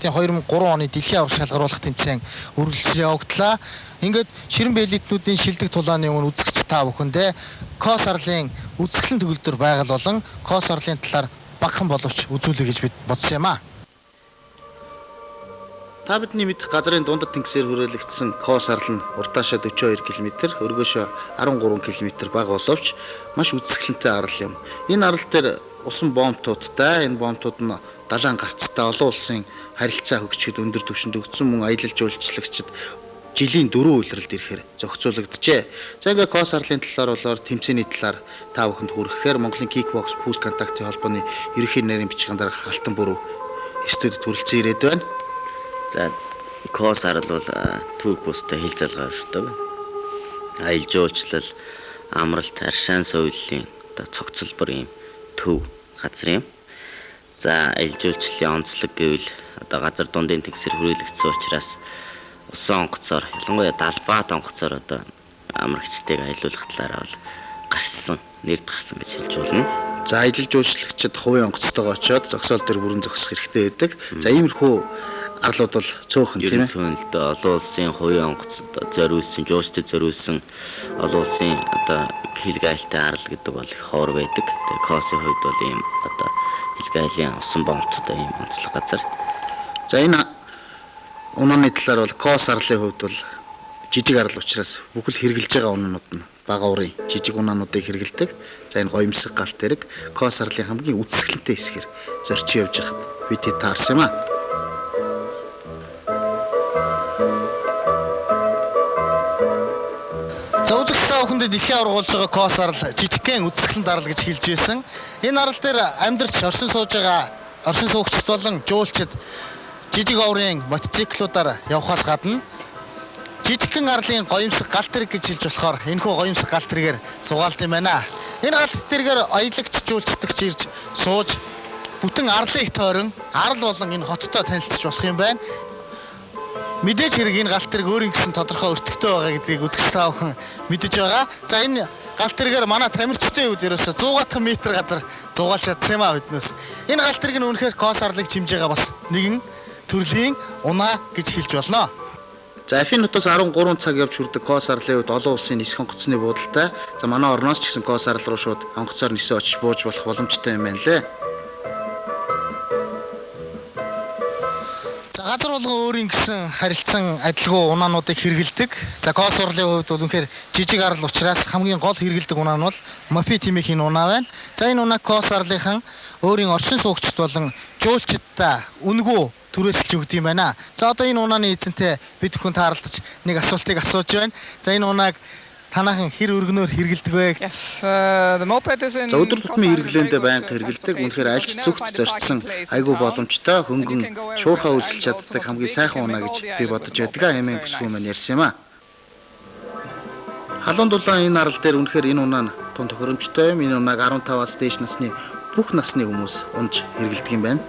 контактын 2003 оны дэлхийн аврах шалгаруулах тэмцээн үргэлжлэж явагдлаа. Ингээд ширэн бэлэтнүүдийн шилдэг тулааны өмнө үзэгч та бүхэндээ Кос арлын үзэсгэлэн төгөлдөр байгаль болон Кос арлын талаар багахан боловч үзүүлэе гэж бид бодсон юм аа. Та бидний мэдих газрын дундад тэнгисээр хүрээлэгдсэн Кос арал нь урдаашаа 42 км, өргөөшөө 13 км бага боловч маш үзэсгэлэнтэй арал юм. Энэ арал дээр усан бомбтуудтай, энэ бомбтууд нь далайн гарцтай олон улсын харилцаа хөгжихэд өндөр түвшинд өгсөн мөн аялал жуулчлагчид жилийн 4 үйлрэлд ирэхээр зохицуулагджээ. За ингээ Кос арлын талаар болоор тэмцээний талаар та бүхэнд хүрэхээр Монголын Kickbox Pool контактын холбооны ерөнхий нарийн бичгийн дарга Алтан бүрүү студид хүрэлцэн ирээд байна. За Кос арал бол Турк бустай хил залгаа өршдөг. Аялал жуулчлал, амралт, аршаан соёлын цогцлбор юм төв газар юм. За аялал жуулчлалын онцлог гэвэл газар дундын тэнгисээр хүрээлэгдсэн учраас усан онгоцоор ялангуяа далбаат онгоцоор амрагчдыг аялуулах талаараа бол нэрд гарсан гэж хэлж болно. За аялал жуулчлагчид хувийн онгоцтойгоо очиод зогсоол дээр бүрэн зогсох хэрэгтэй байдаг. За иймэрхүү арлууд бол цөөхөн тийм ээ. Ерөнхийдөө олон улсын хувийн онгоцод зориулсан, жуулчдад зориулсан олон улсын хилгайлтай арал гэдэг бол их ховор байдаг. Тэгээ Косын хувьд бол ийм хилгайлийн усан бомбттой ийм онцлог газар. За энэ унааны талаар бол Кос арлын хувьд бол жижиг арал учраас бүхэл хэрглэж байгаа унаанууд нь бага урын жижиг унаануудыг хэргэлдэг. За энэ гоёмсог галт дэрэг Кос арлын хамгийн үзэсгэлэнтэй хэсгээр зорчин явж байхад би тэд таарсан юм аа. За үзэгчдээ бүхэндээ дэлхийн аврагуулж байгаа Кос арал жижигхэн үзэсгэлэнт арал гэж хэлж байсан. Энэ арал дээр амьдарч оршин сууж байгаа оршин суугчид болон жуулчид жижиг оврын мотоциклуудаар явхаас гадна жижигхэн арлын гоёмсог галт тэрэг гэж хэлж болохоор энэхүү гоёмсог галт тэрэгээр зугаалт юм байна. Энэ галт тэрэгээр аялагч жуулчдагч ирж сууж бүтэн арлын их тойрон арал болон энэ хоттой танилцж болох юм байна. Мэдээж хэрэг энэ галт тэрэг өөрийн гэсэн тодорхой өртөгтэй байгаа гэдгийг үзэгч та бүхэн мэдэж байгаа. За энэ галт тэрэгээр манай тамирчдын үед ерөөсө 100 метр газар зугаалж чадсан юм аа биднээс. Энэ галт тэрэг нь үнэхээр Кос арлыг чимж байгаа бас нэгэн төрлийн унаа гэж хэлж болно. За Афин хотоос 13 цаг явж хүрдэг Кос арлын үед олон улсын нисэх онгоцны буудалтай. За манай орноос ч гэсэн Кос арал руу шууд онгоцоор нисээ очиж бууж болох боломжтой юм байна лээ. За газар болгон өөрийн гэсэн харилцан адилгүй унаануудыг хэрэгэлдэг. За Кос арлын хувьд бол үнэхээр жижиг арал учраас хамгийн гол хэрэгэлдэг унаа нь бол Мопи тимийн унаа байна. За энэ унаа Кос арлынхан өөрийн оршин суугчид болон жуулчдаа үнгүү түрээсэлж өгд юм байна. За одоо энэ унааны эзэнтэй бид бүхэн тааралдаж нэг асуултыг асууж байна. За энэ унааг танаахан хэр өргөнөөр хэрэгэлдэг вэ? За өдөр тутмын хэрэглээндээ байнга хэрэгэлдэг. Үнэхээр альч зүгт зорчсон айгүй боломжтой хөнгөн шуурхаа үйлчилж чаддаг хамгийн сайхан унаа гэж би бодож байдаг. Хэмээн бүсгүй маань ярьсан юм аа. Халуун дулаан энэ арал дээр үнэхээр энэ унаа нь тун тохиромжтой юм. Энэ унааг 15-аас дээш насны бүх насны хүмүүс унж хэрэгэлдэг юм байна.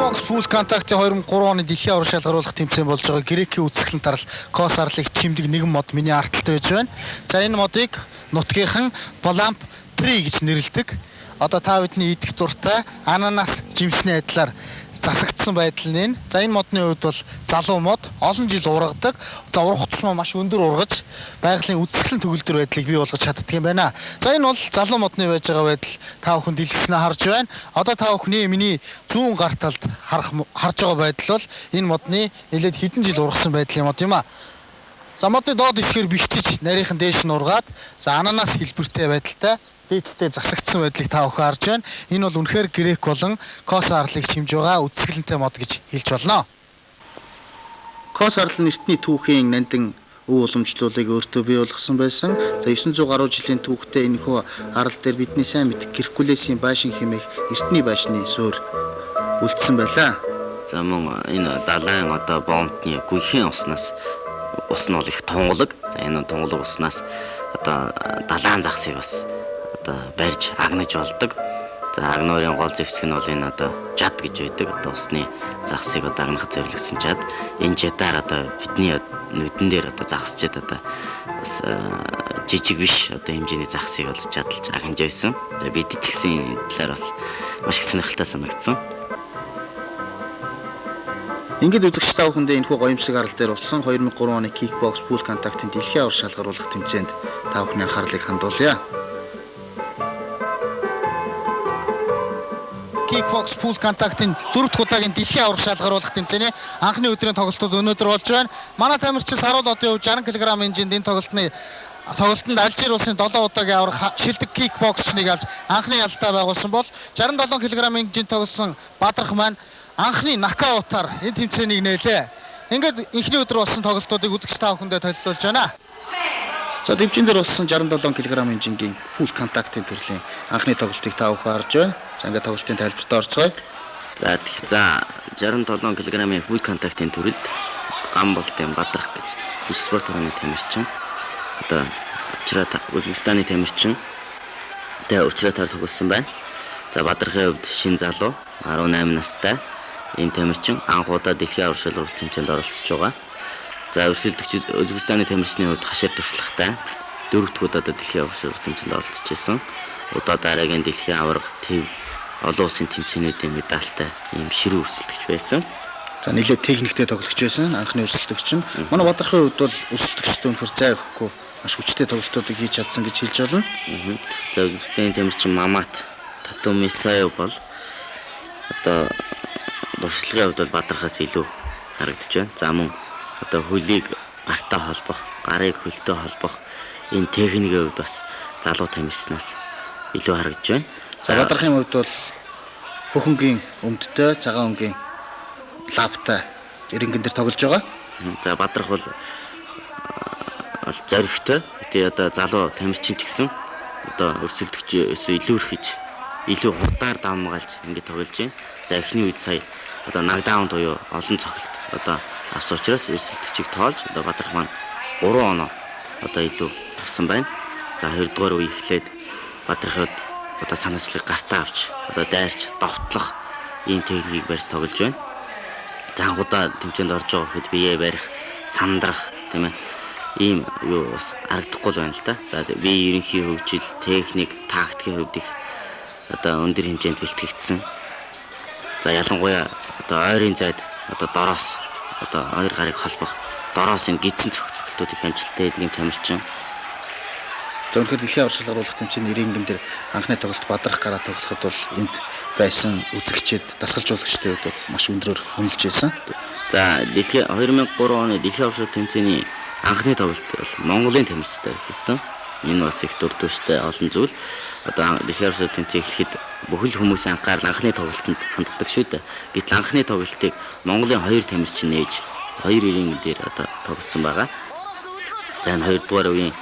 Kickbox Pool контактын 2003 оны дэлхийн аврах шалгаруулах тэмцээн болж байгаа Грекийн үзэсгэлэнт арал Кос арлыг чимдэг нэгэн мод миний арталтай байж байна. За энэ модыг нутгийнхан Боламп При гэж нэрлэдэг. Одоо та бидний идэх дуртай ананас жимсний адилаар засагдсан байдал нь. За энэ модны хувьд бол залуу мод олон жил ургадаг. За ургах тусмаа маш өндөр ургаж байгалийн үзэсгэлэн төгөлдөр байдлыг бий болгож чаддаг юм байна. За энэ бол залуу модны байж байгаа байдал та бүхэн дэлгэснээ харж байна. Одоо та бүхний миний зүүн гар талд харж байгаа байдал бол энэ модны нэлээд хэдэн жил ургасан байдлын мод юм а. За модны доод хэсгээр бихтэж нарийнхан дээш нь ургаад за ананас хэлбэртэй байдалтай дээдлээ засагдсан байдлыг та бүхэн харж байна. Энэ бол үнэхээр Грек болон Кос арлыг шимж байгаа үзэсгэлэнтэй мод гэж хэлж болно. Кос арал нь эртний түүхийн нандин өв уламжлуулыг өөртөө бий болгосон байсан. За 900 гаруй жилийн түүхтэй энэхүү арал дээр бидний сайн мэдэх Геркулесийн байшин хэмээх эртний байшны суурь үлдсэн байлаа. За мөн энэ далайн бомбны гүйхийн уснаас ус нь бол их тунгалаг. За энэ тунгалаг уснаас далайн загсыг бас барьж агнаж болдог. За агнуурын гол зэвсэг нь бол энэ одоо жад гэж байдаг. Одоо усны загсыг одоо агнахад зориулсан жад. Энэ жадаар одоо бидний нүдэн дээр одоо загсчихэд одоо бас жижиг биш одоо хэмжээний загсыг бол жадалж агнж байсан. Тэгээ бид ч гэсэн энэ талаар бас маш их сонирхолтой санагдсан. Ингээд үзэгч та бүхэндээ энэхүү гоёмсог арал дээр болсон 2003 оны Kickbox Full Contact-ийн дэлхийн авар шалгаруулах тэмцээнд та бүхний анхаарлыг хандуулъя. Kickbox Full Contact-ийн 4 дахь удаагийн дэлхийн авар шалгаруулах тэмцээний анхны өдрийн тоглолтууд өнөөдөр болж байна. Манай тамирчин Саруул одын хувь 60 кг хэмжээнд энэ тоглолтод Алжир улсын 7 удаагийн авар шилдэг кикбоксчныг алж анхны ялалтаа байгуулсан бол 67 кг хэмжээнд тоглосон Бадрах маань анхны нокаутаар энэ тэмцээнийг нээлээ. Ингээд эхний өдөр болсон тоглолтуудыг үзэгч та бүхэндээ төлөвлөж байна. За тэмцээн дээр болсон 67 кг хэмжээний Full Contact-ийн төрлийн анхны тоглолтыг та бүхэн харж байна. За ингээд тоглолтын тайлбарт орцгоё. За 67 кг-ийн Full Contact-ийн төрөлд Гамболтын Бадрах гэж бүс спорт хорооны тамирчин одоо Узбекистаны тамирчин тэ учраатаар тоглосон байна. За Бадрахын хувьд шин залуу 18 настай энэ тамирчин анх удаа дэлхийн авар шалгаруулалт тэмцээнд оролцож байгаа. За өрсөлдөгч Узбекистаны тамирчны хувьд хашир туршлагатай 4 дахь удаа дэлхийн авар шалгаруулалт тэмцээнд оролцож байсан. Удаа дараагийн дэлхийн аварга төв олон улсын тэмцээнүүдийн медальтай ийм ширүү өрсөлдөгч байсан. За нэлээд техниктэй тоглогч байсан анхны өрсөлдөгч нь. Манай Бадрахын хувьд бол өрсөлдөгчтэй өнөхөр зай өгөхгүй маш хүчтэй тоглолтуудыг хийж чадсан гэж хэлж байна. За Узбекистаны тамирчин Мамат Татумисаев бол одоо туршлагын хувьд бол Бадрахаас илүү харагдаж байна. За мөн одоо хөлийг гартаа холбох, гарыг хөлтэй холбох энэ техникийн хувьд бас залуу тамирчнаас илүү харагдаж байна. За Бадрахын хувьд бол хөхөнгийн өмдтэй, цагаан өнгийн лавтай эрэнгэн дээр тоглож байгаа. За Бадрах бол зоригтой. Тэгээ одоо залуу тамирчин ч гэсэн одоо өрсөлдөгчөөс илүү их илүү хурдаар давмгаалж ингэ тоглож байна. За эхний үед сая одоо нокдаун буюу олон цогцолт одоо авсан учраас өрсөлдөгчийг тоолж одоо Бадрах маань 3 оноо одоо илүү авсан байна. За 2 дугаар үе эхлээд Бадрахад одоо санаачлалыг гартаа авч одоо дайрч довтлох ийм техникийг барьж тоглож байна. За анхудаа тэмцээнд орж байгаа хэд бие барих, сандрах тийм ээ ийм юу бас харагдахгүй байна л да. За би ерөнхий хөгжил, техник, тактикийн хувьд их одоо өндөр хэмжээнд бэлтгэгдсэн. За ялангуяа одоо ойрын зайд одоо дороос одоо ойр гарыг холбох дороос энэ гидсэн цогцолтуудыг хамжилттай эдгийн тамирчин. За өнөхөр дэлхийн авар шалгаруулах тэмцээний эрэнгэн дээр анхны тоглолт Бадрах гараа тоглоход бол энд байсан үзэгчид дасгалжуулагчдын хувьд бол маш өндрөөр хүнэлж байсан. За 2003 оны дэлхийн авар шалгаруулалт тэмцээний анхны тоглолт бол Монголын тамирчтай эхэлсэн. Энэ бас их дурдвартай олон зүйл. Одоо дэлхийн авар шалгаруулалт тэмцээн эхлэхэд бүхэл хүмүүсийн анхаарал анхны тоглолтод ханддаг шүү дээ. Гэтэл анхны тоглолтыг Монголын 2 тамирчин нээж 2 эрэнгэн дээр одоо тоглосон байгаа. За энэ 2 дугаар үеийн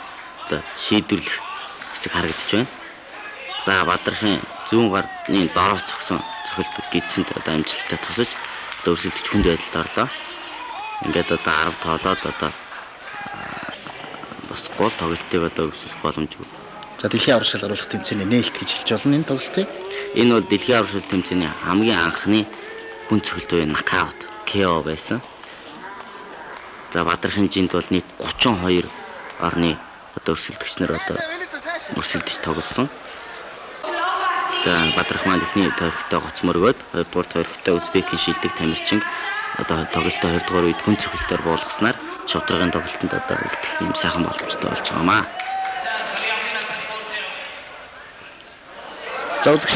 одоо шийдвэрлэх хэсэг харагдаж байна. За Бадрахын зүүн гарны дороос зогсон цохилт гидсэнд одоо амжилттай тусаж одоо өрсөлдөж хүнд байдалд орлоо. Ингээд одоо 10 тоолоод одоо бас гол тоглолтыг одоо өсөх боломжгүй. За дэлхийн авар шалгаруулах тэмцээний нээлт гэж хэлж болно энэ тоглолтыг. Энэ бол дэлхийн авар шалгаруулалт тэмцээний хамгийн анхны хүн цохилт буюу нокаут KO байсан. За Бадрахын жинд бол нийт 32 орны одоо өрсөлдөгч нар одоо өрсөлдөж тоглосон. За Бадрах маань эхний тойрогтой гоцмор өгөөд 2 дугаар тойрогтой Узбекийн шилдэг тамирчин одоо тоглолтоо 2 дугаар үед хүн цохилтоор буулгаснаар шавдрагын тоглолтод одоо үлдэх юм сайхан боломжтой болж байгаамаа. За